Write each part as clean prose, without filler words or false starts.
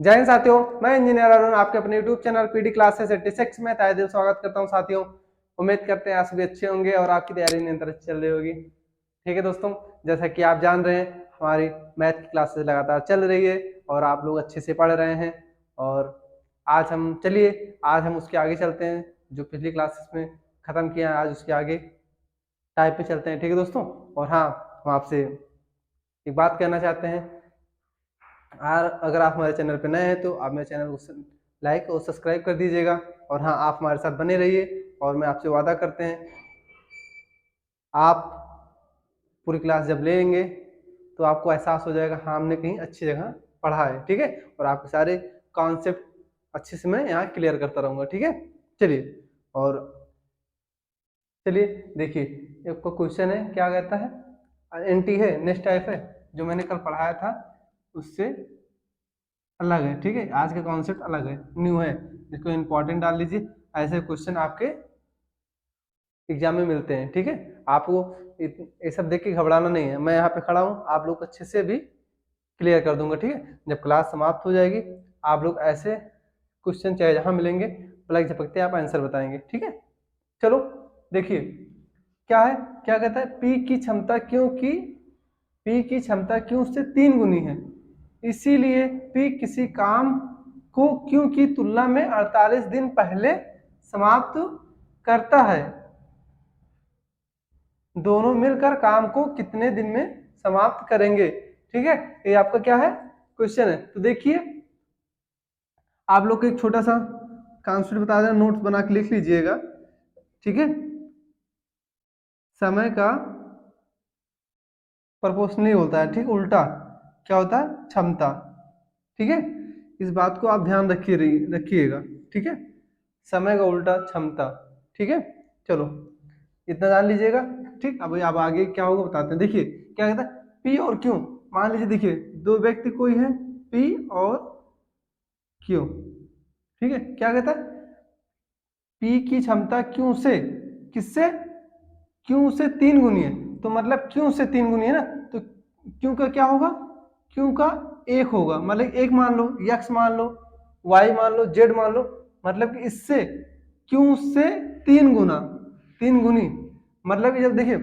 जय हिंद साथियों, मैं इंजीनियर अरुण आपके अपने YouTube चैनल पीडी क्लासेस 86 में तहे दिल स्वागत करता हूं। साथियों, उम्मीद करते हैं आप सभी अच्छे होंगे और आपकी तैयारी निरंतर चल रही होगी। ठीक है दोस्तों, जैसा कि आप जान रहे हैं हमारी मैथ की क्लासेस लगातार चल रही है और आप लोग अच्छे से पढ़ रहे हैं। और आज हम उसके आगे चलते हैं, जो पिछली क्लासेस में ख़त्म किया है आज उसके आगे टाइप पे चलते हैं। ठीक है दोस्तों, और हाँ, हम आपसे एक बात कहना चाहते हैं। और अगर आप हमारे चैनल पर नए हैं तो आप मेरे चैनल को लाइक और सब्सक्राइब कर दीजिएगा। और हाँ, आप हमारे साथ बने रहिए और मैं आपसे वादा करते हैं, आप पूरी क्लास जब लेंगे तो आपको एहसास हो जाएगा हाँ, हमने कहीं अच्छी जगह पढ़ा है। ठीक है, और आपके सारे कॉन्सेप्ट अच्छे से मैं यहाँ क्लियर करता रहूँगा। ठीक है, चलिए देखिए, एक क्वेश्चन है, क्या कहता है, एनटी है, नेक्स्ट टाइप है, जो मैंने कल पढ़ाया था उससे अलग है। ठीक है, आज का कॉन्सेप्ट अलग है, न्यू है, इसको इंपॉर्टेंट डाल लीजिए। ऐसे क्वेश्चन आपके एग्जाम में मिलते हैं। ठीक है, आपको ये सब देख के घबराना नहीं है, मैं यहाँ पे खड़ा हूँ, आप लोग अच्छे से भी क्लियर कर दूंगा। ठीक है, जब क्लास समाप्त हो जाएगी आप लोग ऐसे क्वेश्चन चाहे जहाँ मिलेंगे पलक झपकते आप आंसर बताएंगे। ठीक है, चलो देखिए क्या है, क्या कहता है, पी की क्षमता क्यू से 3 गुनी है, इसीलिए पी किसी काम को क्यू की तुलना में 48 दिन पहले समाप्त करता है। दोनों मिलकर काम को कितने दिन में समाप्त करेंगे। ठीक है, ये आपका क्या है, क्वेश्चन है। तो देखिए, आप लोग को एक छोटा सा कॉन्सेप्ट बता दें, नोट्स बना के लिख लीजिएगा। ठीक है, समय का प्रोपोर्शनली होता है, ठीक, उल्टा क्या होता है, क्षमता। ठीक है, इस बात को आप ध्यान रखिएगा। ठीक है, समय का उल्टा क्षमता। ठीक है, चलो इतना जान लीजिएगा। ठीक, अब आगे क्या होगा बताते हैं। देखिए क्या कहता है, पी और क्यू, मान लीजिए देखिए दो व्यक्ति कोई है, पी और क्यू। ठीक है, क्या कहता है, पी की क्षमता क्यू से किससे, क्यू से 3 गुनी है, तो मतलब क्यू से 3 गुनी है ना, तो क्यू का क्या होगा, क्यू का 1 होगा, मतलब एक मान लो, यक्स मान लो, वाई मान लो, जेड मान लो, मतलब कि इससे क्यू से 3 गुना, 3 गुनी, मतलब जब देखिए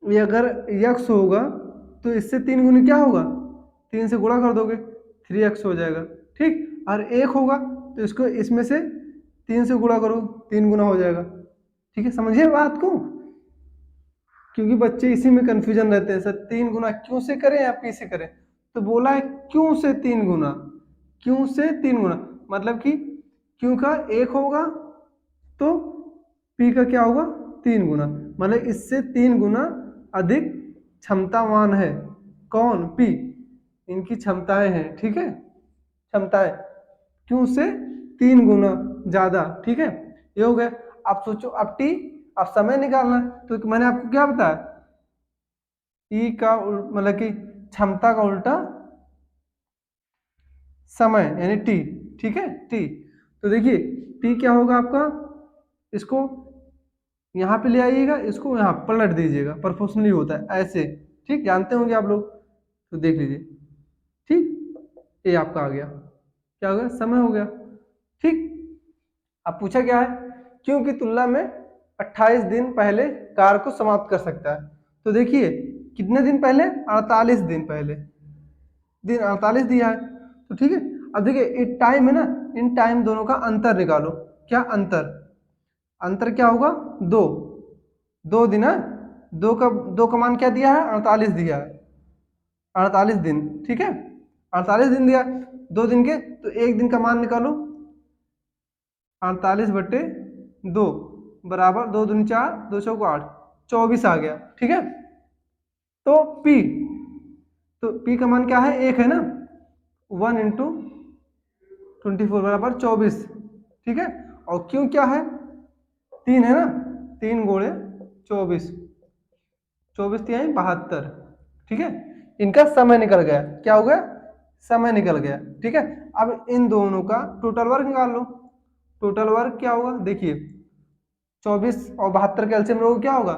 ये अगर यक्स होगा तो इससे 3 गुनी क्या होगा, 3 से गुणा कर दोगे 3x हो जाएगा। ठीक, और 1 होगा तो इसको इसमें से 3 से गुणा करो, 3 गुना हो जाएगा। ठीक है, समझिए बात को, क्योंकि बच्चे इसी में कंफ्यूजन रहते हैं, सर 3 गुना क्यों से करें या पी से करें, तो बोला है क्यों से 3 गुना, क्यों से 3 गुना, मतलब कि क्यों का 1 होगा तो पी का क्या होगा, 3 गुना, मतलब इससे 3 गुना अधिक क्षमतावान है। कौन, पी, इनकी क्षमताएं हैं। ठीक है, क्षमताएं क्यों से 3 गुना ज्यादा। ठीक है, ये हो गया। आप सोचो, अब टी, अब समय निकालना है, तो मैंने आपको क्या बताया, ई का मतलब कि क्षमता का उल्टा समय यानी टी। ठीक है, टी, तो देखिए टी क्या होगा आपका, इसको यहाँ पे ले आइएगा, इसको यहाँ पलट दीजिएगा, प्रोपोर्शनली होता है ऐसे। ठीक, जानते होंगे आप लोग, तो देख लीजिए। ठीक, ये आपका आ गया, क्या हो गया, समय हो गया। ठीक, अब पूछा क्या है, क्यों की तुलना में 28 दिन पहले कार्य को समाप्त कर सकता है। तो देखिए कितने दिन पहले, 48 दिन पहले, दिन 48 दिया है, तो ठीक है। अब देखिए ये टाइम है ना, इन टाइम दोनों का अंतर निकालो, क्या अंतर, अंतर क्या होगा, 2, 2 दिन है, दो का मान क्या दिया है, 48 दिया है, 48 दिन। ठीक है, 48 दिन दिया 2 दिन के, तो एक दिन का मान निकालो, 48/2 बराबर 2 दूनी 4, 2 चौको 8, 24 आ गया। ठीक है, तो P, तो P का मान क्या है, 1 है ना, 1 × 24 बराबर 24। ठीक है, और क्यों क्या है, 3 है ना, 3 गुणे 24, 24 3 72। ठीक है, इनका समय निकल गया, क्या हो गया, समय निकल गया। ठीक है, अब इन दोनों का टोटल वर्क निकाल लो, टोटल वर्क क्या होगा, देखिए 24 और 72 के एलसीएम लोगे क्या होगा,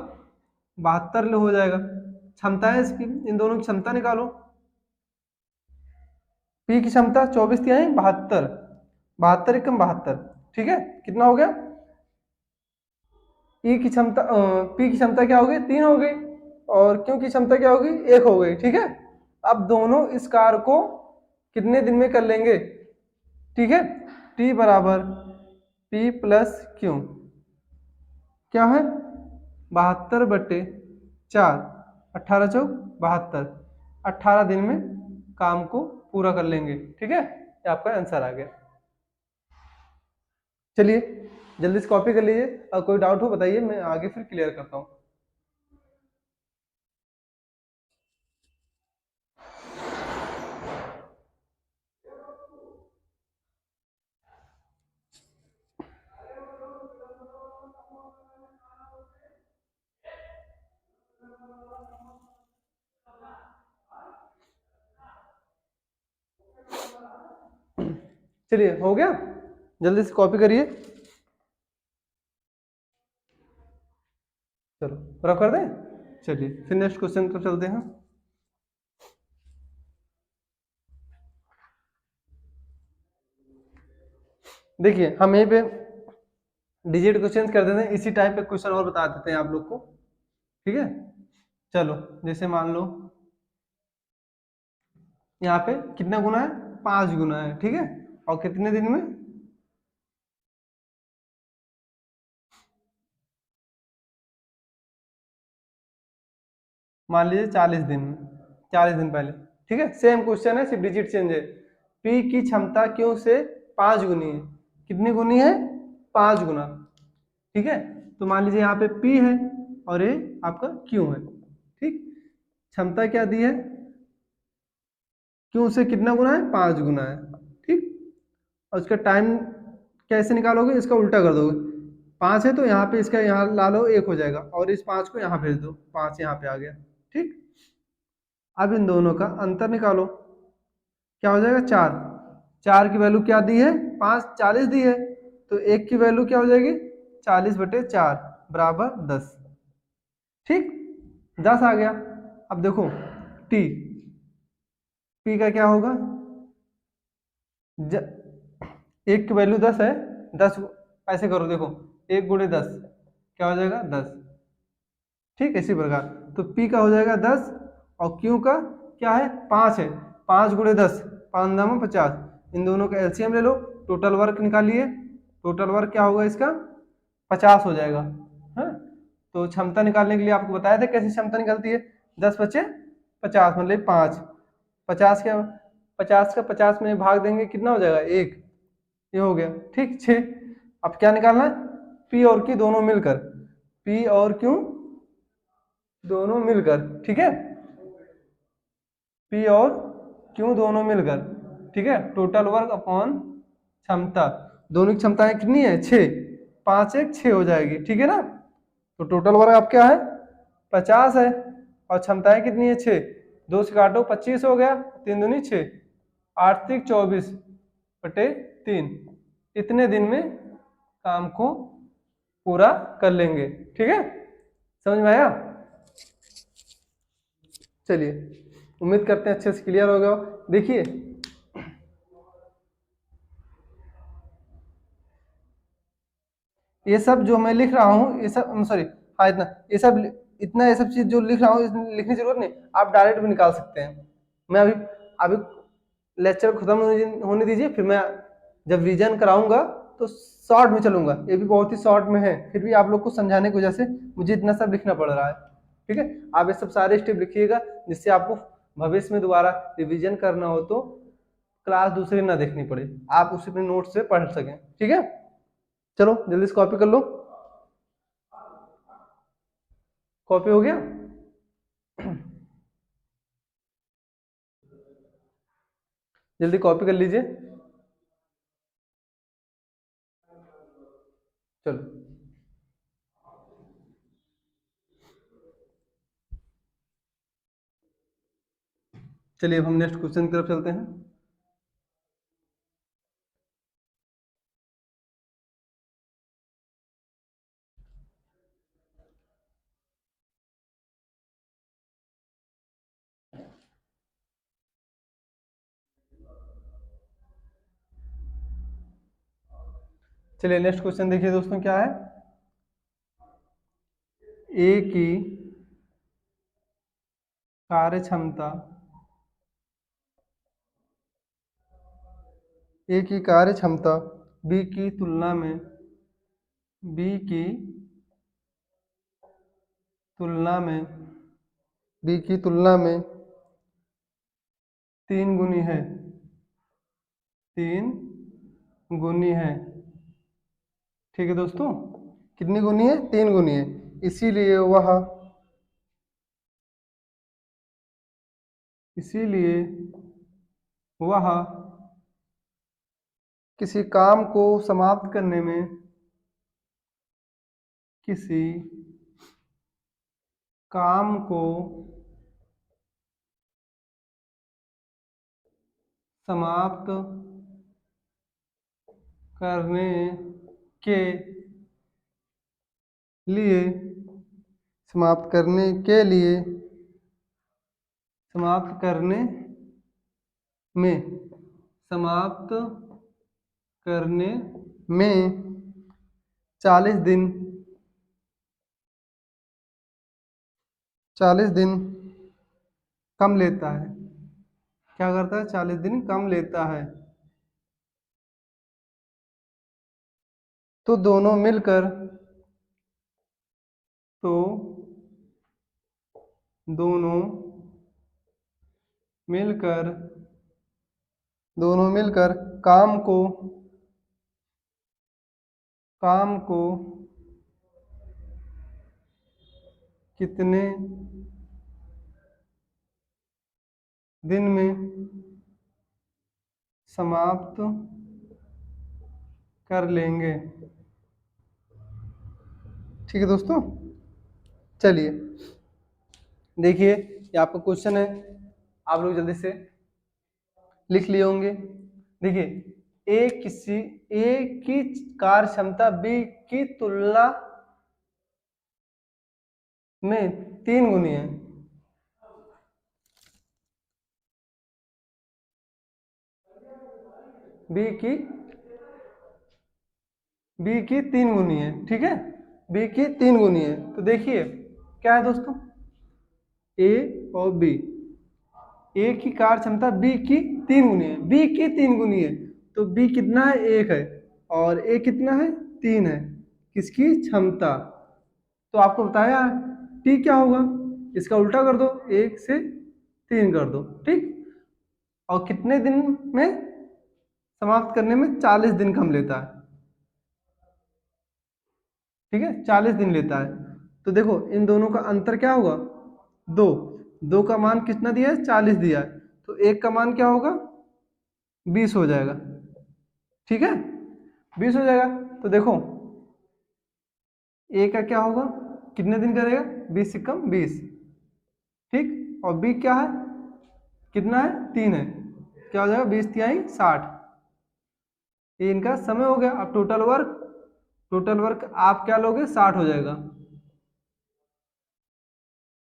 72 हो जाएगा। क्षमता है इसकी, इन दोनों की क्षमता निकालो, पी की क्षमता 24 तिहाई 72, 72 एकम 72, ठीक है, कितना हो गया? ई की क्षमता पी की क्षमता क्या हो गई? 3 हो गई, और क्यू की क्षमता क्या होगी? 1 हो गई, ठीक है। अब दोनों इस कार्य को कितने दिन में कर लेंगे? ठीक है, टी बराबर पी प्लस क्यू क्या है? 72/4, 18 चौक 72, 18 दिन में काम को पूरा कर लेंगे, ठीक है। ये आपका आंसर आ गया। चलिए जल्दी से कॉपी कर लीजिए, और कोई डाउट हो बताइए, मैं आगे फिर क्लियर करता हूँ। चलिए हो गया, जल्दी से कॉपी करिए। चलो रफ कर दें। चलिए फिर नेक्स्ट क्वेश्चन पर चलते हैं। देखिए हम यहीं पे डिजिट क्वेश्चन कर देते हैं, इसी टाइप पे क्वेश्चन और बता देते हैं आप लोग को, ठीक है। चलो जैसे मान लो यहाँ पे कितना गुना है? 5 गुना है, ठीक है। और कितने दिन में? मान लीजिए 40 दिन में, 40 दिन पहले, ठीक है। सेम क्वेश्चन है, सिर्फ डिजिट चेंज है। पी की क्षमता क्यू से 5 गुनी है। कितनी गुनी है? 5 गुना, ठीक है। तो मान लीजिए यहाँ पे पी है और ये आपका क्यू है, ठीक। क्षमता क्या दी है? क्यू से कितना गुना है? 5 गुना है, ठीक। और उसका टाइम कैसे निकालोगे? इसका उल्टा कर दोगे। 5 है तो यहाँ पे इसका यहाँ ला लो, 1 हो जाएगा, और इस 5 को यहाँ भेज दो, 5 यहाँ पे आ गया, ठीक। अब इन दोनों का अंतर निकालो, क्या हो जाएगा? 4। 4 की वैल्यू क्या दी है? 5 40 दी है, तो 1 की वैल्यू क्या हो जाएगी? 40/4 बराबर 10, ठीक। 10 आ गया। अब देखो टी, पी का क्या होगा? ज, 1 की वैल्यू 10 है, 10 ऐसे करो, देखो 1 गुणे 10 क्या हो जाएगा? 10, ठीक। इसी प्रकार तो पी का हो जाएगा 10, और क्यू का क्या है? 5 है, 5 गुणे 10, 5 दाम 50, इन दोनों का एलसीएम ले लो, टोटल वर्क निकालिए। टोटल वर्क क्या होगा इसका? 50 हो जाएगा, है। तो क्षमता निकालने के लिए आपको बताया था कैसे क्षमता निकलती है। 10 बचे 50 मतलब 5, 50 क्या, 50 का 50 में भाग देंगे, कितना हो जाएगा? 1, ये हो गया, ठीक। 6। अब क्या निकालना है? पी और क्यू दोनों मिलकर, पी और क्यू दोनों मिलकर, ठीक है। पी और क्यू दोनों मिलकर, ठीक है। टोटल वर्क अपॉन क्षमता, दोनों की क्षमताएं कितनी है? 6, 5 1 6 हो जाएगी, ठीक है ना। तो टोटल वर्क आप क्या है? 50 है, और क्षमताएं कितनी है? 6, 2 से काटो 25 हो गया, 3 दूनी 6, 8 3 24/3, इतने दिन में काम को पूरा कर लेंगे, ठीक है। समझ में आया? चलिए उम्मीद करते हैं अच्छे से क्लियर हो गया। देखिए ये सब जो मैं लिख रहा हूँ, ये सब सॉरी, हाँ इतना, ये सब इतना, ये सब चीज जो लिख रहा हूँ लिखने की जरूरत नहीं, आप डायरेक्ट भी निकाल सकते हैं। मैं अभी अभी लेक्चर खत्म होने दीजिए, फिर मैं जब रीजन कराऊंगा तो शॉर्ट में चलूंगा, ये भी बहुत ही शॉर्ट में है, फिर भी आप लोग को समझाने की वजह से मुझे इतना सब लिखना पड़ रहा है, ठीक है। आप ये सब सारे स्टेप लिखिएगा, जिससे आपको भविष्य में दोबारा रिविजन करना हो तो क्लास दूसरी ना देखनी पड़े, आप उसे अपने नोट से पढ़ सकें, ठीक है। चलो जल्दी से कॉपी कर लो। कॉपी हो गया? जल्दी कॉपी कर लीजिए। चलो चलिए अब हम नेक्स्ट क्वेश्चन की तरफ चलते हैं। चलिए नेक्स्ट क्वेश्चन देखिए दोस्तों क्या है। ए की कार्य क्षमता, ए की कार्य क्षमता बी की तुलना में, बी की तुलना में, बी की तुलना में 3 गुनी है, 3 गुनी है। ठीक है दोस्तों, कितनी गुनी है? 3 गुनी है। इसीलिए वह, इसीलिए वह किसी काम को समाप्त करने में, किसी काम को समाप्त करने के लिए, समाप्त करने के लिए, समाप्त करने में, समाप्त करने में 40 दिन, 40 दिन कम लेता है। क्या करता है? 40 दिन कम लेता है। तो दोनों मिलकर, तो दोनों मिलकर, दोनों मिलकर काम को, काम को कितने दिन में समाप्त कर लेंगे। ठीक है दोस्तों, चलिए देखिए ये आपका क्वेश्चन है, आप लोग जल्दी से लिख लिए होंगे। देखिए ए की कार्य क्षमता बी की तुलना में 3 गुनी है। बी की, बी की 3 गुनी है। ठीक है, बी की 3 गुनी है। तो देखिए क्या है दोस्तों, ए और बी, ए की कार्य क्षमता बी की 3 गुनी है, बी की 3 गुनी है। तो बी कितना है? 1 है। और ए कितना है? 3 है। किसकी क्षमता? तो आपको बताया टी क्या होगा, इसका उल्टा कर दो, 1 से 3 कर दो। ठीक, और कितने दिन में समाप्त करने में? 40 दिन कम लेता है। ठीक है, 40 दिन लेता है। तो देखो इन दोनों का अंतर क्या होगा? 2। 2 का मान कितना दिया है? 40 दिया है। तो 1 का मान क्या होगा? 20 हो जाएगा। ठीक है, 20 हो जाएगा। तो देखो ए का क्या होगा, कितने दिन करेगा? 20 से कम 20। ठीक, और बी क्या है? कितना है? 3 है। क्या हो जाएगा? 20 × 3 = 60। ये इनका समय हो गया। अब टोटल वर्क, टोटल वर्क आप क्या लोगे? 60 हो जाएगा।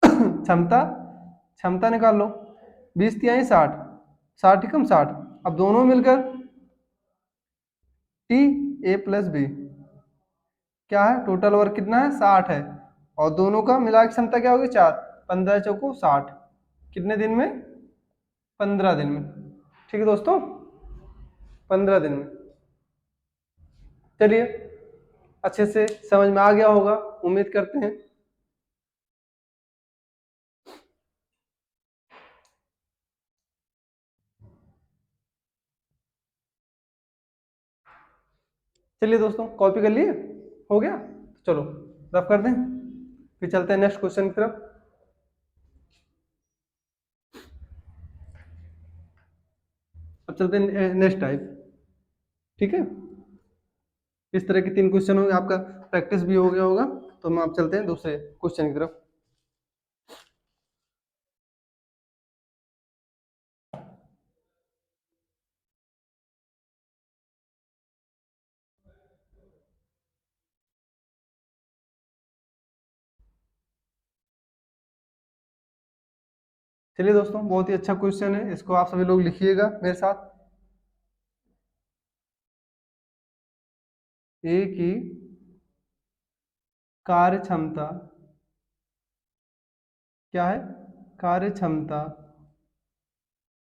क्षमता, क्षमता निकाल लो, 20 × 3 = 60, 60 × 60। अब दोनों मिलकर टी, ए प्लस बी, क्या है? टोटल वर्क कितना है? 60 है। और दोनों का मिला के क्षमता क्या होगी? 4। 15 चौको 60। कितने दिन में? 15 दिन में। ठीक है दोस्तों, 15 दिन में। चलिए अच्छे से समझ में आ गया होगा, उम्मीद करते हैं। चलिए दोस्तों, कॉपी कर लिए? हो गया? चलो रफ कर दें, फिर चलते हैं नेक्स्ट क्वेश्चन की तरफ। अब चलते हैं नेक्स्ट टाइप। ठीक है, इस तरह के 3 क्वेश्चन होंगे, आपका प्रैक्टिस भी हो गया होगा। तो हम आप चलते हैं दूसरे क्वेश्चन की तरफ। चलिए दोस्तों, बहुत ही अच्छा क्वेश्चन है, इसको आप सभी लोग लिखिएगा मेरे साथ। ए की कार्य क्षमता क्या है, कार्य क्षमता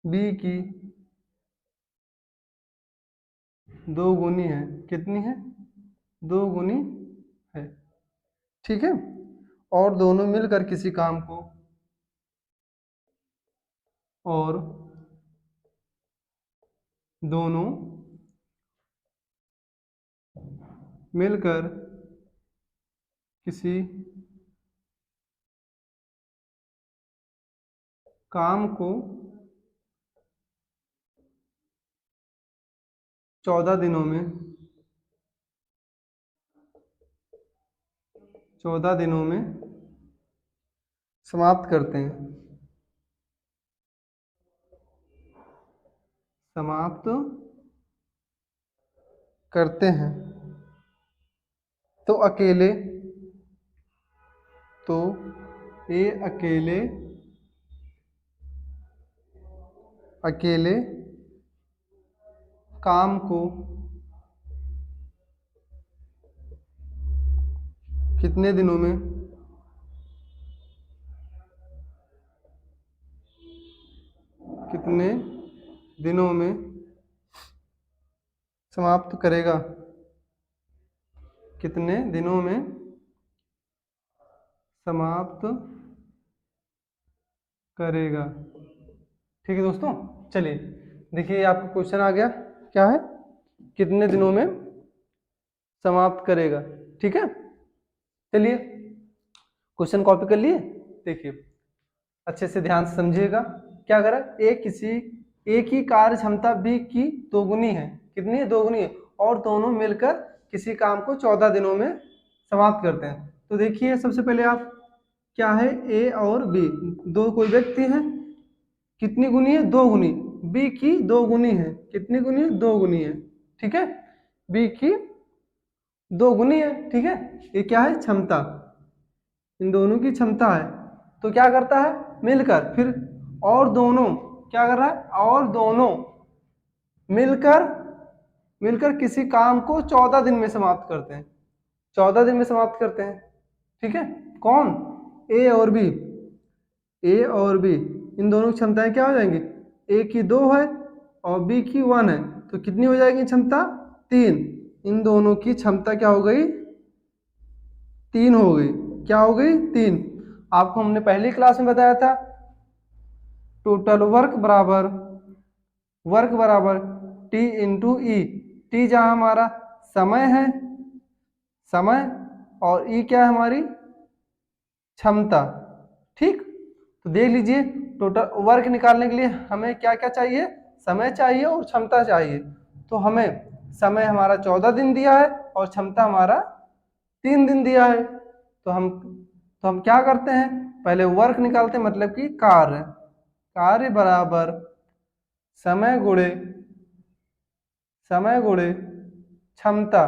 बी की 2 गुनी है। कितनी है? 2 गुनी है। ठीक है। और दोनों मिलकर किसी काम को, और दोनों मिलकर किसी काम को 14 दिनों में, 14 दिनों में समाप्त करते हैं। समाप्त करते हैं। तो अकेले, तो ये अकेले, अकेले काम को कितने दिनों में, कितने दिनों में समाप्त करेगा? कितने दिनों में समाप्त करेगा? ठीक है दोस्तों, चलिए देखिए आपका क्वेश्चन आ गया, क्या है, कितने दिनों में समाप्त करेगा। ठीक है, चलिए क्वेश्चन कॉपी कर लिए। देखिए अच्छे से ध्यान से समझिएगा। क्या करा, ए की कार्य क्षमता बी की दोगुनी है। कितनी है? दोगुनी है। और दोनों मिलकर किसी काम को 14 दिनों में समाप्त करते हैं। तो देखिए सबसे पहले आप, क्या है, ए और बी दो कोई व्यक्ति है। कितनी गुनी है? 2 गुनी। बी की 2 गुनी है। कितनी गुनी है? 2 गुनी है। ठीक है, बी की 2 गुनी है। ठीक है, ये क्या है? क्षमता, इन दोनों की क्षमता है। तो क्या करता है? मिलकर, फिर और दोनों क्या कर रहा है? और दोनों मिलकर, किसी काम को 14 दिन में समाप्त करते हैं। 14 दिन में समाप्त करते हैं। ठीक है, कौन? ए और बी। ए और बी इन दोनों की क्षमताएं क्या हो जाएंगी? ए की 2 है और बी की 1 है। तो कितनी हो जाएगी क्षमता? 3। इन दोनों की क्षमता क्या हो गई? 3 हो गई। क्या हो गई? 3। आपको हमने पहली क्लास में बताया था, टोटल वर्क बराबर टी इंटू ई। टी जहां हमारा समय है, समय, और ई क्या है? हमारी क्षमता। ठीक, तो देख लीजिए टोटल वर्क निकालने के लिए हमें क्या क्या चाहिए? समय चाहिए और क्षमता चाहिए। तो हमें समय हमारा 14 दिन दिया है और क्षमता हमारा 3 दिन दिया है। तो हम क्या करते हैं? पहले वर्क निकालते हैं, मतलब कि कार्य। कार्य बराबर समय गुणे, समय गुणे क्षमता,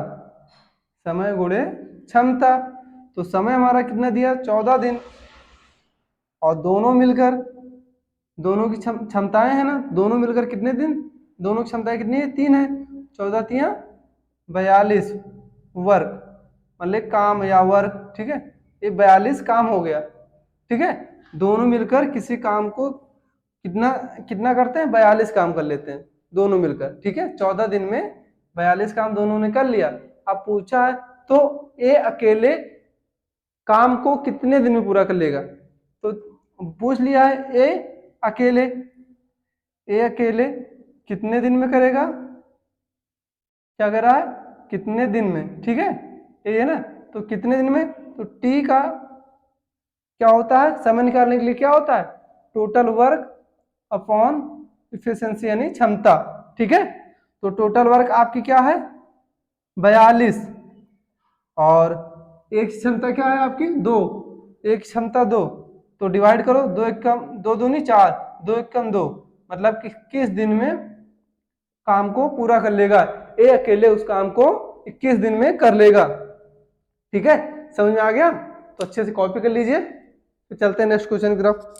समय गुणे क्षमता। तो समय हमारा कितना दिया? 14 दिन। और दोनों मिलकर, दोनों की क्षमताएं है ना, दोनों मिलकर कितने दिन? दोनों की क्षमताएं कितनी है? 3 है। 14 तिया 42 वर्क, मतलब काम या वर्क। ठीक है, ये 42 काम हो गया। ठीक है, दोनों मिलकर किसी काम को कितना कितना करते हैं? 42 काम कर लेते हैं दोनों मिलकर। ठीक है, 14 दिन में 42 काम दोनों ने कर लिया। अब पूछा है तो ये अकेले काम को कितने दिन में पूरा कर लेगा? तो पूछ लिया है अकेले ए अकेले कितने दिन में करेगा? क्या कर रहा है? कितने दिन में। ठीक है, ये है ना, तो कितने दिन में। तो टी का क्या होता है? समय निकालने के लिए क्या होता है? टोटल वर्क अपॉन इफिशिएंसी, यानी क्षमता। ठीक है, तो टोटल वर्क आपकी क्या है? 42। और एक क्षमता क्या है आपकी? 2। एक क्षमता 2, तो डिवाइड करो, 2 एक कम 2 दूनी 4, 2 एक कम 2, मतलब कि किस दिन में काम को पूरा कर लेगा? ए अकेले उस काम को 21 दिन में कर लेगा। ठीक है, समझ में आ गया? तो अच्छे से कॉपी कर लीजिए, तो चलते हैं नेक्स्ट क्वेश्चन की तरफ।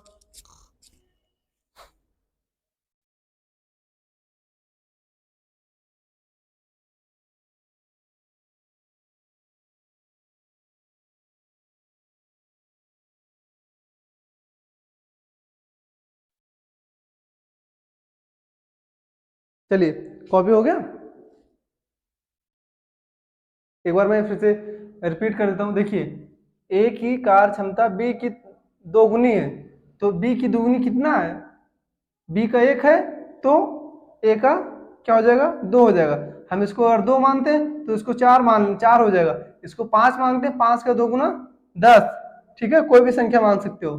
चलिए, कॉपी हो गया। एक बार मैं फिर से रिपीट कर देता हूँ। देखिए, ए की कार्य क्षमता बी की दोगुनी है, तो बी की दोगुनी कितना है? बी का 1 है, तो ए का क्या हो जाएगा? 2 हो जाएगा। हम इसको अगर 2 मानते हैं तो इसको 4 मान, 4 हो जाएगा। इसको 5 मानते हैं, 5 का 2 गुना 10। ठीक है, कोई भी संख्या मान सकते हो,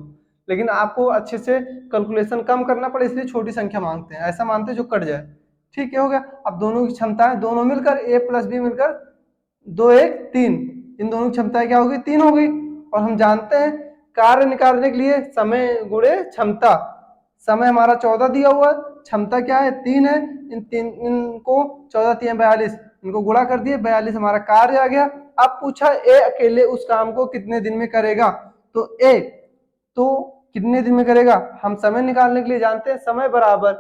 लेकिन आपको अच्छे से कैलकुलेशन कम करना पड़े, इसलिए छोटी संख्या मांगते हैं। ऐसा मानते हैं जो कट जाए। ठीक है, हो गया। अब दोनों की क्षमताएं, दोनों मिलकर ए प्लस बी मिलकर 2 1 3, इन दोनों की क्षमताएं क्या हो गई? 3 हो गई। और हम जानते हैं कार्य निकालने के लिए समय गुणे क्षमता। समय हमारा 14 दिया हुआ है, क्षमता क्या है? 3 है। इन तीन, इनको 14 3 42, इनको गुणा कर दिए, 42 हमारा कार्य आ गया। अब पूछा ए अकेले उस काम को कितने दिन में करेगा, तो ए तो कितने दिन में करेगा? हम समय निकालने के लिए जानते हैं समय बराबर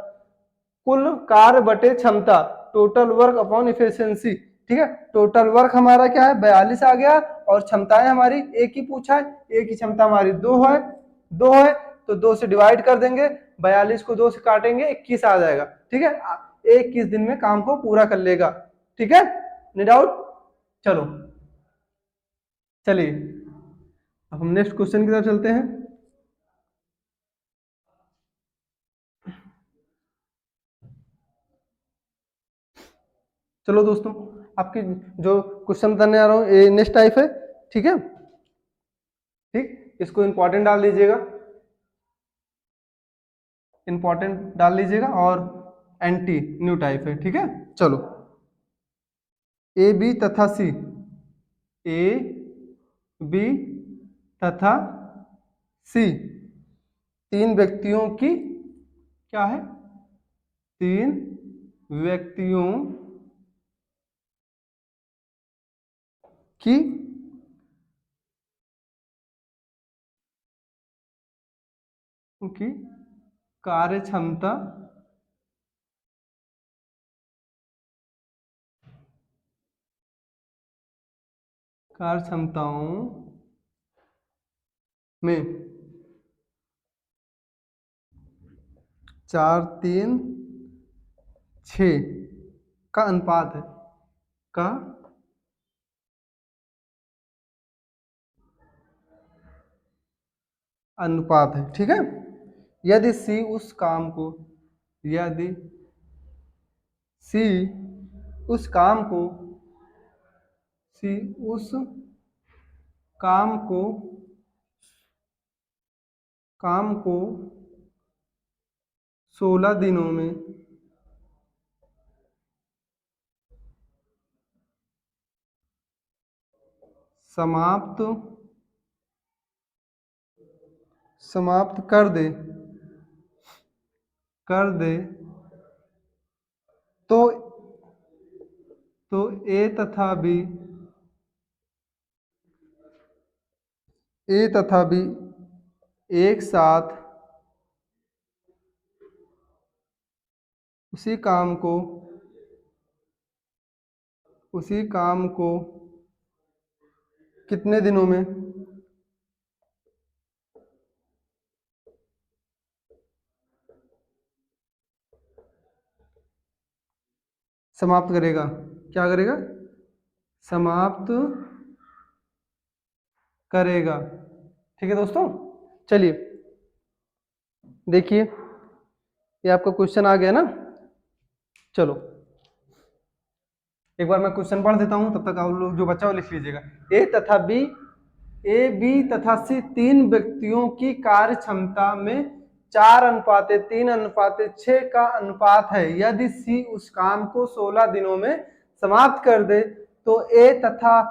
कुल कार्य बटे क्षमता, टोटल वर्क अपॉन इफिशियंसी। ठीक है, टोटल वर्क हमारा क्या है? 42 आ गया, और क्षमताएं हमारी एक ही पूछा है, एक की क्षमता हमारी 2 है, 2 है, तो 2 से डिवाइड कर देंगे, 42 को 2 से काटेंगे, 21 आ जाएगा। ठीक है, 21 दिन में काम को पूरा कर लेगा। ठीक है, नो डाउट। चलो, चलिए अब हम नेक्स्ट क्वेश्चन की तरफ चलते हैं। चलो दोस्तों, आपकी जो क्वेश्चन बताने आ रहा हूँ ये नेक्स्ट टाइप है। ठीक है, ठीक, इसको इंपॉर्टेंट डाल दीजिएगा, इंपॉर्टेंट डाल लीजिएगा, और एंटी न्यू टाइप है। ठीक है, चलो, ए बी तथा सी, ए बी तथा सी तीन व्यक्तियों की क्या है? तीन व्यक्तियों की की कार्य क्षमता कार्य क्षमताओं में 4:3:6 का अनुपात है, का अनुपात है। ठीक है, यदि सी उस काम को, यदि सी उस काम को, सी उस काम को काम को 16 दिनों में समाप्त समाप्त कर दे, तो ए तथा बी, ए तथा बी एक साथ उसी काम को कितने दिनों में समाप्त करेगा? क्या करेगा? समाप्त करेगा। ठीक है दोस्तों, चलिए देखिए, ये आपका क्वेश्चन आ गया ना। चलो, एक बार मैं क्वेश्चन पढ़ देता हूं, तब तक आप लोग जो बच्चा वो लिख लीजिएगा। ए बी तथा सी तीन व्यक्तियों की कार्य क्षमता में 4:3:6 का अनुपात है। यदि सी उस काम को 16 दिनों में समाप्त कर दे, तो ए तथा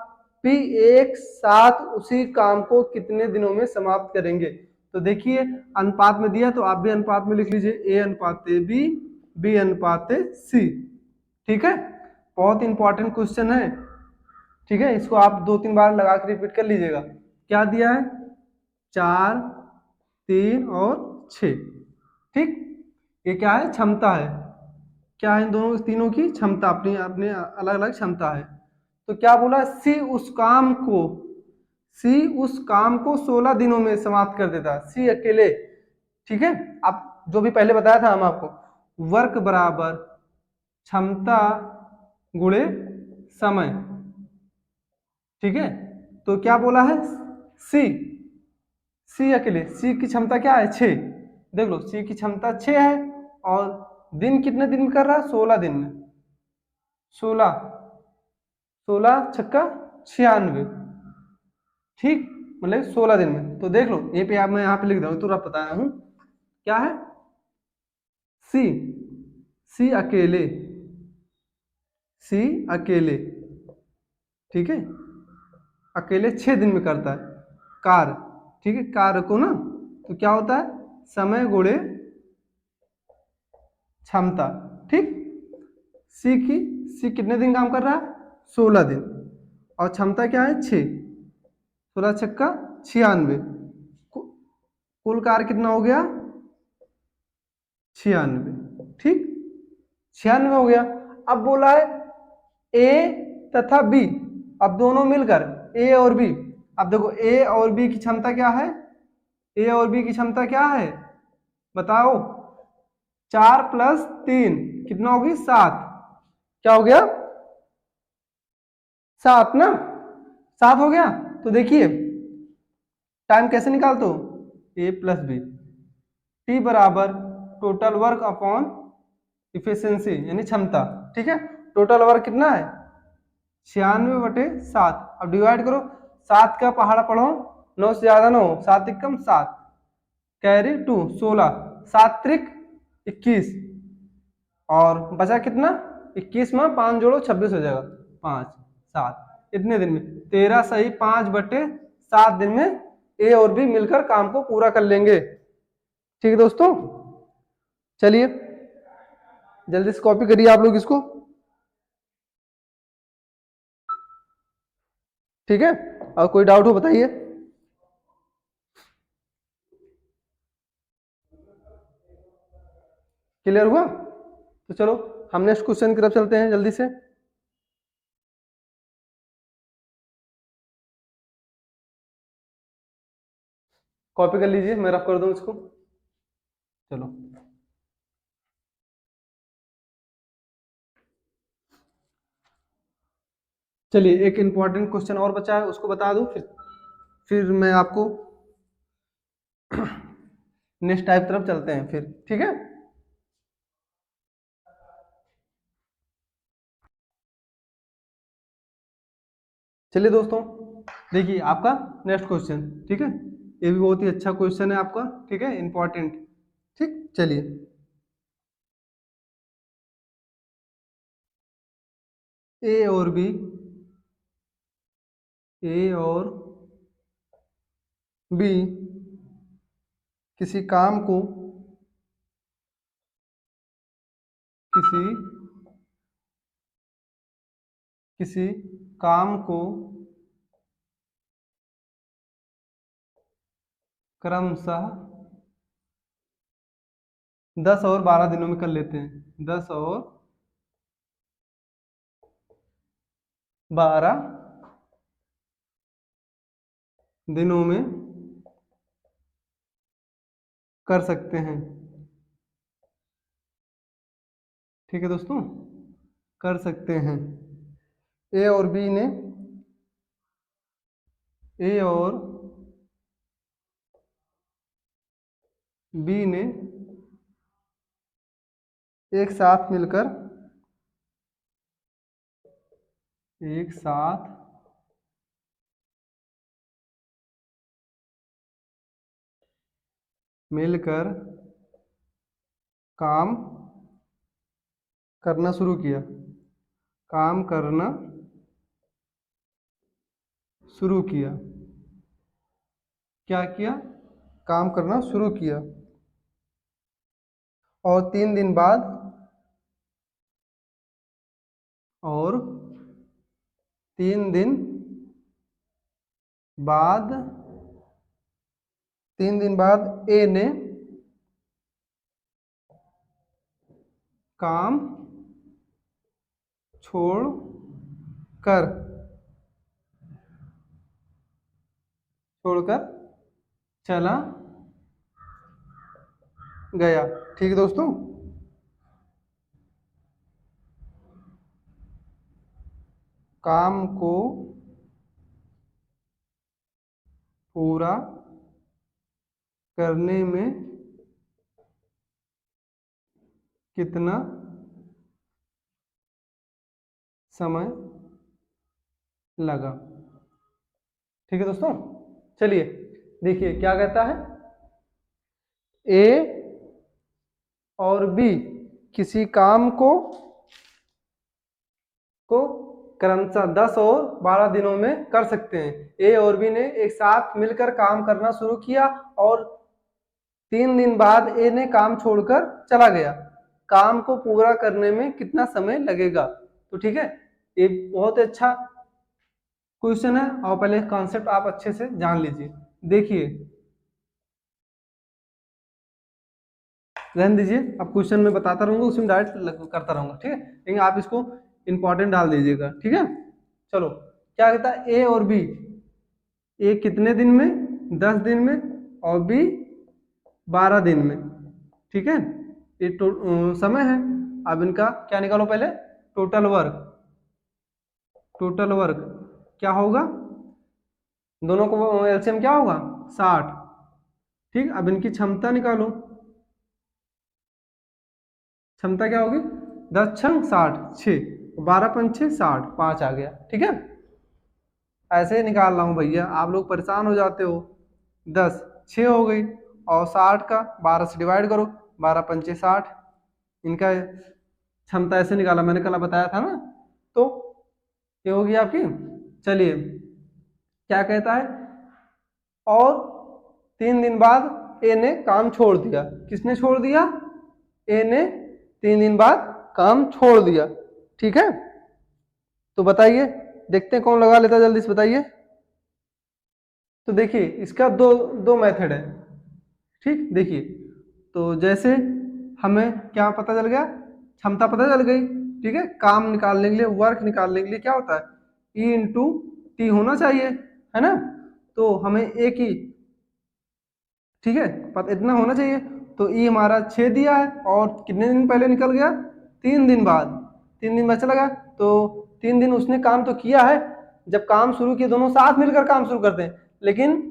पी एक साथ उसी काम को कितने दिनों में समाप्त करेंगे? तो देखिए, अनुपात में दिया, तो आप भी अनुपात में लिख लीजिए, ए अनुपात बी, बी अनुपात सी। ठीक है, बहुत इंपॉर्टेंट क्वेश्चन है। ठीक है, इसको आप 2-3 बार लगा कर रिपीट कर लीजिएगा। क्या दिया है? 4 3 और 6। ठीक, ये क्या है? क्षमता है। क्या है? इन दोनों तीनों की क्षमता, अपनी अपने अलग अलग क्षमता है। तो क्या बोला? सी उस काम को 16 दिनों में समाप्त कर देता, सी अकेले। ठीक है, अब जो भी पहले बताया था हम आपको, वर्क बराबर क्षमता गुणे समय। ठीक है, तो क्या बोला है? सी, सी अकेले, सी की क्षमता क्या है? 6। देख लो, सी की क्षमता 6 है और दिन कितने दिन में कर रहा है? 16 दिन में। 16, 16 छक्का 96। ठीक, मतलब 16 दिन में। तो देख लो, ये पे आप, मैं यहाँ पे लिख रहा हूँ, तुरंत बताया हूँ क्या है। सी, सी अकेले, सी अकेले, ठीक है, अकेले 6 दिन में करता है कार्य। ठीक है, कार्य को ना, तो क्या होता है? समय गुणे क्षमता। ठीक, सी की, सी कितने दिन काम कर रहा है? 16 दिन, और क्षमता क्या है? 6। 16 छक्का 96, कुल कार्य कितना हो गया? 96। ठीक, 96 हो गया। अब बोला है ए तथा बी, अब दोनों मिलकर ए और बी। अब देखो, ए और बी की क्षमता क्या है? ए और बी की क्षमता क्या है बताओ? 4 + 3 कितना होगी? 7। क्या हो गया? 7 ना, 7 हो गया। तो देखिए, टाइम कैसे निकालते हो? ए प्लस बी, टी बराबर टोटल वर्क अपॉन इफिशियंसी यानी क्षमता। ठीक है, टोटल वर्क कितना है? 96/7। अब डिवाइड करो, 7 का पहाड़ा पढ़ो, 9 से ज्यादा ना हो, 7 कम 7, कैरी 2 16, 7 त्रिक 21, और बचा कितना? 21 में 5 जोड़ो 26 हो जाएगा। 5 7 इतने दिन में 13 सही 5/7 दिन में ए और बी मिलकर काम को पूरा कर लेंगे। ठीक है दोस्तों, चलिए जल्दी से कॉपी करिए आप लोग इसको। ठीक है, और कोई डाउट हो बताइए। क्लियर हुआ? तो चलो हम नेक्स्ट क्वेश्चन की तरफ चलते हैं जल्दी से। कॉपी कर लीजिए, मैं रफ कर दूं इसको। चलो, चलिए एक इंपॉर्टेंट क्वेश्चन और बचा है, उसको बता दूं, फिर मैं आपको नेक्स्ट टाइप तरफ चलते हैं फिर। ठीक है, चलिए दोस्तों, देखिए आपका नेक्स्ट क्वेश्चन। ठीक है, ये भी बहुत ही अच्छा क्वेश्चन है आपका। ठीक है, इंपॉर्टेंट। ठीक, चलिए। ए और बी, ए और बी किसी काम को, किसी किसी काम को क्रमशः 10 और 12 दिनों में कर लेते हैं। 10 और 12 दिनों में कर सकते हैं। ठीक है दोस्तों, कर सकते हैं। ए और बी ने, ए और बी ने एक साथ मिलकर, एक साथ मिलकर काम करना शुरू किया, काम करना शुरू किया। क्या किया? काम करना शुरू किया। और 3 दिन बाद, और 3 दिन बाद, 3 दिन बाद ए ने काम छोड़ कर, छोड़कर चला गया। ठीक है दोस्तों, काम को पूरा करने में कितना समय लगा। ठीक है दोस्तों, चलिए देखिए क्या कहता है। ए और बी किसी काम को क्रमशः 10 और 12 दिनों में कर सकते हैं। ए और बी ने एक साथ मिलकर काम करना शुरू किया और 3 दिन बाद ए ने काम छोड़कर चला गया। काम को पूरा करने में कितना समय लगेगा। तो ठीक है, ये बहुत अच्छा क्वेश्चन है और पहले कॉन्सेप्ट आप अच्छे से जान लीजिए। देखिए, रहने दीजिए, अब क्वेश्चन में बताता रहूंगा, उसमें डायरेक्ट करता रहूंगा, ठीक है, लेकिन आप इसको इंपॉर्टेंट डाल दीजिएगा। ठीक है, चलो क्या कहता है। ए और बी, ए कितने दिन में, 10 दिन में, और बी 12 दिन में। ठीक है, ये समय है। अब इनका क्या निकालो, पहले टोटल वर्क। टोटल वर्क क्या होगा, दोनों को एलसीएम क्या होगा, 60। ठीक, अब इनकी क्षमता निकालो। क्षमता क्या होगी, 10 छंग 60, 6, 12 पंच 6, 60, 5 आ गया। ठीक है, ऐसे ही निकाल रहा हूँ भैया, आप लोग परेशान हो जाते हो। 10 6 हो गई और 60 का 12 से डिवाइड करो, 12 पंचे 60। इनका क्षमता ऐसे निकाला, मैंने कल बताया था ना। तो ये होगी आपकी। चलिए क्या कहता है, और 3 दिन बाद ए ने काम छोड़ दिया। किसने छोड़ दिया, ए ने 3 दिन बाद काम छोड़ दिया। ठीक है, तो बताइए, देखते हैं कौन लगा लेता है, जल्दी से बताइए। तो देखिए इसका दो दो मेथड है। ठीक, देखिए तो जैसे हमें क्या पता चल गया, क्षमता पता चल गई। ठीक है, काम निकालने के लिए, वर्क निकालने के लिए क्या होता है, ई इंटू टी होना चाहिए, है ना। तो हमें एक ही, ठीक है, पता इतना होना चाहिए। तो ई हमारा 6 दिया है और कितने दिन पहले निकल गया, 3 दिन बाद। 3 दिन बाद चला गया, तो 3 दिन उसने काम तो किया है। जब काम शुरू किए दोनों साथ मिलकर काम शुरू करते हैं, लेकिन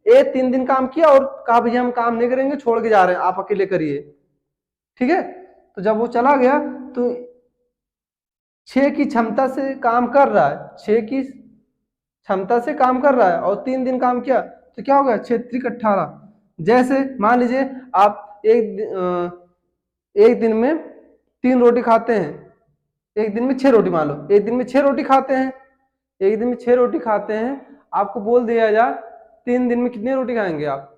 ए 3 दिन काम किया और कहा भैया हम काम नहीं करेंगे, छोड़ के जा रहे हैं, आप अकेले करिए। ठीक है, तो जब वो चला गया तो 6 की क्षमता से काम कर रहा है, 6 की क्षमता से काम कर रहा है और 3 दिन काम किया, तो क्या होगा, 6 18। जैसे मान लीजिए आप एक दिन में 3 रोटी खाते हैं, एक दिन में 6 रोटी, मान लो एक दिन में 6 रोटी खाते हैं, एक दिन में 6 रोटी खाते हैं। आपको बोल दिया जाए 3 दिन में कितनी रोटी खाएंगे आप,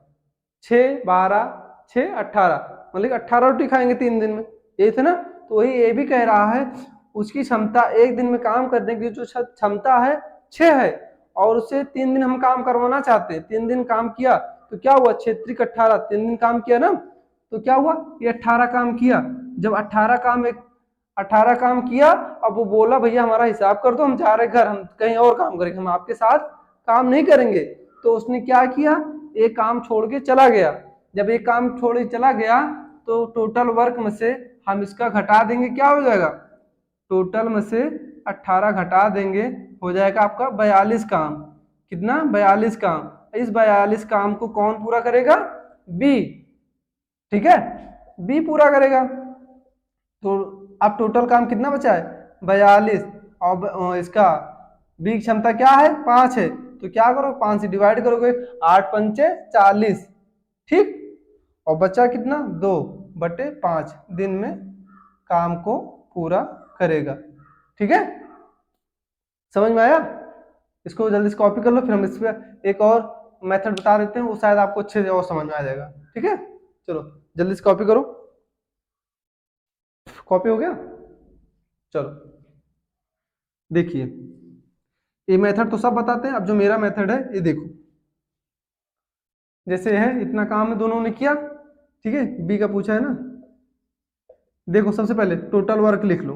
6 12 6 18, मतलब 18 रोटी खाएंगे 3 दिन में, ये थे ना। तो वही ये भी कह रहा है, उसकी क्षमता एक दिन में काम करने की जो क्षमता है 6 है, और उससे 3 दिन हम काम करवाना चाहते हैं। 3 दिन काम किया तो क्या हुआ, 6 18, 3 दिन काम किया ना, तो क्या हुआ, ये 18 काम किया। जब 18 काम किया, अब वो बोला भैया हमारा हिसाब कर दो, हम जा रहे घर, हम कहीं और काम करेंगे, हम आपके साथ काम नहीं करेंगे। तो उसने क्या किया, एक काम छोड़ के चला गया। जब एक काम छोड़ के चला गया तो टोटल वर्क में से हम इसका घटा देंगे, क्या हो जाएगा, टोटल में से 18 घटा देंगे, हो जाएगा आपका 42 काम। कितना, 42 काम। इस 42 काम को कौन पूरा करेगा, बी। ठीक है, बी पूरा करेगा। तो अब टोटल काम कितना बचा है, 42, और इसका बी की क्षमता क्या है, 5 है। तो क्या करो, 5 से डिवाइड करोगे, 8 पंचे 40। ठीक, और बचा कितना, 2/5 दिन में काम को पूरा करेगा। ठीक है, समझ में आया। इसको जल्दी से कॉपी कर लो, फिर हम इस पर एक और मेथड बता देते हैं, वो शायद आपको अच्छे से और समझ में आ जाएगा। ठीक है, चलो जल्दी से कॉपी करो। कॉपी हो गया, चलो देखिए, ये मेथड तो सब बताते हैं, अब जो मेरा मेथड है ये देखो। जैसे है, इतना काम है दोनों ने किया, ठीक है, बी का पूछा है ना। देखो सबसे पहले टोटल वर्क लिख लो,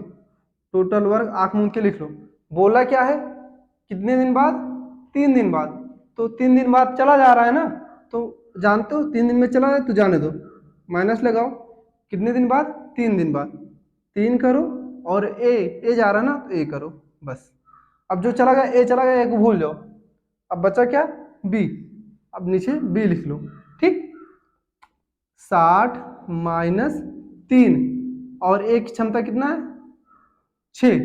टोटल वर्क आंख मूंद के लिख लो। बोला क्या है, कितने दिन बाद, 3 दिन बाद। तो 3 दिन बाद चला जा रहा है ना, तो जानते हो 3 दिन में चला जाए तो जाने दो, माइनस लगाओ। कितने दिन बाद, 3 दिन बाद, 3 करो, और ए जा रहा है ना तो ए करो, बस। अब जो चला गया ए चला गया, ए को भूल जाओ। अब बचा क्या, बी। अब नीचे बी लिख लो, ठीक। 60 माइनस 3, और ए की क्षमता कितना है 6,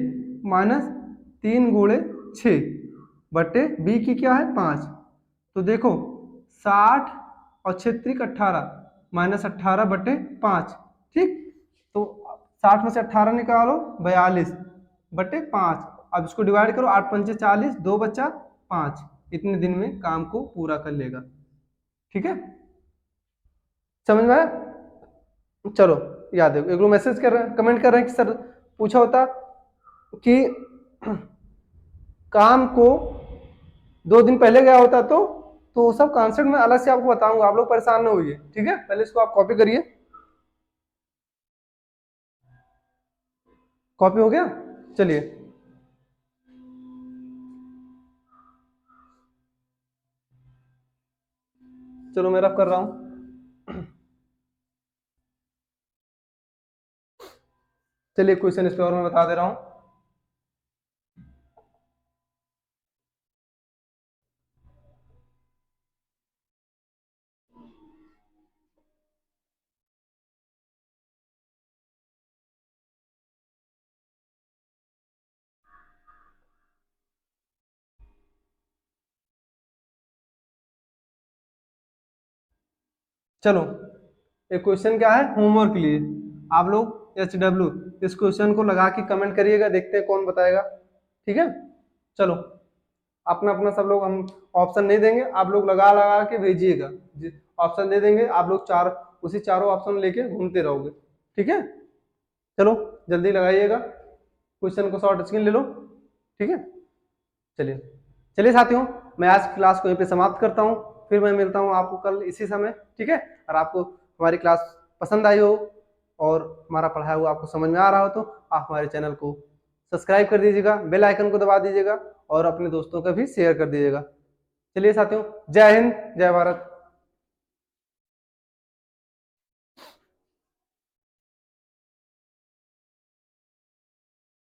माइनस 3 गुणे 6 बटे बी की क्या है 5। तो देखो 60 और 6 त्रिक 18, माइनस 18 बटे 5, ठीक। तो 60 में से 18 निकालो 42 बटे 5। अब इसको डिवाइड करो, 8 पंचे 40, 2 बच्चा 5। इतने दिन में काम को पूरा कर लेगा, ठीक है, समझ में आया। चलो याद है, एक लोग मैसेज कर रहे हैं, कमेंट कर रहे हैं कि सर पूछा होता कि काम को 2 दिन पहले गया होता तो वो सब कॉन्सेप्ट में अलग से आपको बताऊंगा, आप लोग परेशान ना होइए, ठीक है। पहले इसको आप कॉपी करिए। कॉपी हो गया, चलिए। चलो मैं रफ कर रहा हूं। चलिए क्वेश्चन इस पे और मैं बता दे रहा हूं। चलो एक क्वेश्चन क्या है होमवर्क के लिए, आप लोग HW इस क्वेश्चन को लगा के कमेंट करिएगा, देखते हैं कौन बताएगा, ठीक है। चलो अपना अपना सब लोग, हम ऑप्शन नहीं देंगे, आप लोग लगा लगा के भेजिएगा। ऑप्शन दे देंगे, आप लोग उसी चारों ऑप्शन लेके घूमते रहोगे, ठीक है। चलो जल्दी लगाइएगा, क्वेश्चन को शॉर्ट स्क्रीन ले लो, ठीक है। चलिए चलिए साथियों, मैं आज क्लास को यहीं पे समाप्त करता हूँ, फिर मैं मिलता हूँ आपको कल इसी समय, ठीक है। और आपको हमारी क्लास पसंद आई हो और हमारा पढ़ाया हुआ आपको समझ में आ रहा हो तो आप हमारे चैनल को सब्सक्राइब कर दीजिएगा, बेल आइकन को दबा दीजिएगा और अपने दोस्तों का भी शेयर कर दीजिएगा। चलिए साथियों, जय हिंद, जय भारत।